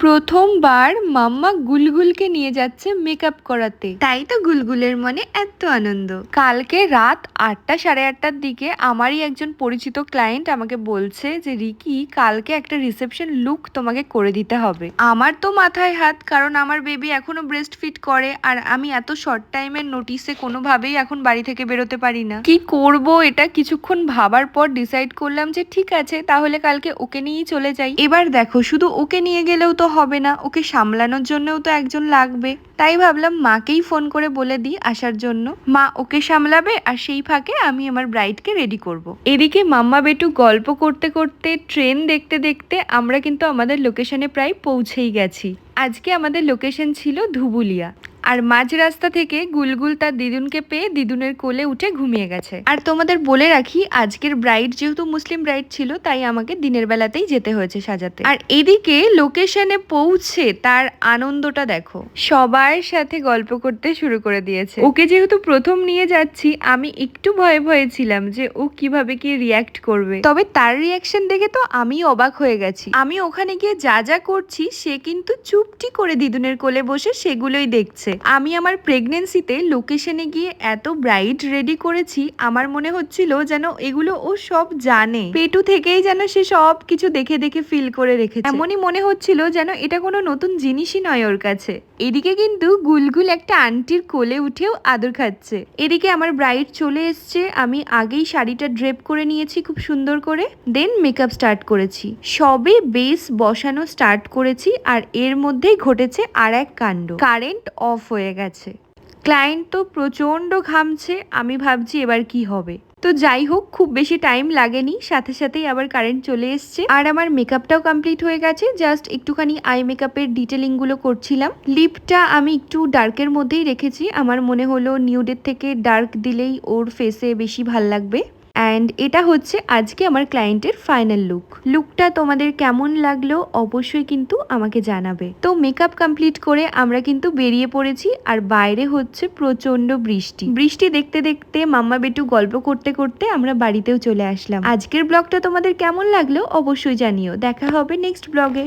প্রথমবার মাম্মা গুলগুলকে নিয়ে যাচ্ছে মেকআপ করাতে, তাই তো গুলগুলের মনে এত আনন্দ। কালকে রাত 8টা সাড়ে 8টার দিকে আমারই একজন পরিচিত ক্লায়েন্ট আমাকে বলছে যে রিকি, কালকে একটা রিসেপশন লুক তোমাকে করে দিতে হবে। আমার তো মাথায় হাত, কারণ আমার বেবি এখনো ব্রেস্ট ফিট করে আর আমি এত শর্ট টাইমের নোটিসে কোনোভাবেই এখন বাড়ি থেকে বেরোতে পারি না। কি করব এটা কিছুক্ষণ ভাবার পর ডিসাইড করলাম যে ঠিক আছে, তাহলে কালকে ওকে নিয়েই চলে যাই। এবার দেখো, শুধু ওকে নিয়ে গেলেও তো হবে না, ওকে সামলানোর জন্যও তো একজন লাগবে। তাই ভাবলাম মাকেই ফোন করে বলে দিই আসার জন্য, মা ওকে সামলাবে আর সেই ফাঁকে আমি আমার ব্রাইডকে রেডি করব। এদিকে মাম্মা বেটু গল্প করতে করতে ট্রেন দেখতে দেখতে আমরা কিন্তু আমাদের লোকেশনে প্রায় পৌঁছেই গেছি। আজকে আমাদের লোকেশন ছিল ধুবুলিয়া, আর মাঝ রাস্তা থেকে গুলগুল তার দিদুনকে পেয়ে দিদুনের কোলে উঠে ঘুমিয়ে গেছে। আর তোমাদের বলে রাখি, আজকের ব্রাইড যেহেতু মুসলিম ব্রাইড ছিল, তাই আমাকে দিনের বেলাতেই যেতে হয়েছে সাজাতে। আর এদিকে লোকেশনে পৌঁছে তার আনন্দটা দেখো, সবার সাথে গল্প করতে শুরু করে দিয়েছে। ওকে যেহেতু প্রথম নিয়ে যাচ্ছি, আমি একটু ভয়ে ভয়ে ছিলাম যে ও কিভাবে কি রিয়াক্ট করবে, তবে তার রিয়াকশন দেখে তো আমি অবাক হয়ে গেছি। আমি ওখানে গিয়ে যা যা করছি, সে কিন্তু চুপটি করে দিদুনের কোলে বসে সেগুলোই দেখছে। আমি আমার প্রেগনেন্সিতে লোকেশনে গিয়ে এত ব্রাইড রেডি করেছি, আমার মনে হচ্ছিল যেন এগুলো ও সব জানে, পেটু থেকেই যেন সে সব কিছু দেখে দেখে ফিল করে রেখেছে। এমনই মনে হচ্ছিল যেন এটা কোনো নতুন জিনিসই নয় ওর কাছে। এদিকে কিন্তু গুলগুল একটা আন্টির কোলে উঠেও আদর খাচ্ছে। এদিকে আমার ব্রাইড চলে এসছে, আমি আগেই শাড়িটা ড্রেপ করে নিয়েছি খুব সুন্দর করে, দেন মেকআপ স্টার্ট করেছি। সবে বেস বসানো স্টার্ট করেছি, আর এর মধ্যেই ঘটেছে আর এক কাণ্ড, কারেন্ট অফ হয়ে গেছে। ক্লায়েন্ট তো প্রচন্ড ঘামছে, আমি ভাবছি এবার কি হবে। তো যাই হোক, খুব বেশি টাইম লাগেনি, সাথে সাথেই আবার কারেন্ট চলে এসছে। আর আমার মেকআপটাও কমপ্লিট হয়ে গেছে, জাস্ট একটুখানি আই মেকআপের ডিটেলিং গুলো করছিলাম। লিপটা আমি একটু ডার্কের মধ্যেই রেখেছি, আমার মনে হলো নিউডের থেকে ডার্ক দিলেই ওর ফেসে বেশি ভাল লাগবে। অ্যান্ড এটা হচ্ছে আজকে আমার ক্লায়েন্টের ফাইনাল লুকটা তোমাদের কেমন লাগলো অবশ্যই কিন্তু আমাকে জানাবে। তো মেকআপ কমপ্লিট করে আমরা কিন্তু বেরিয়ে পড়েছি, আর বাইরে হচ্ছে প্রচন্ড বৃষ্টি দেখতে দেখতে মাম্মা বেটু গল্প করতে করতে আমরা বাড়িতেও চলে আসলাম। আজকের ব্লগটা তোমাদের কেমন লাগলো অবশ্যই জানিও। দেখা হবে নেক্সট ব্লগে।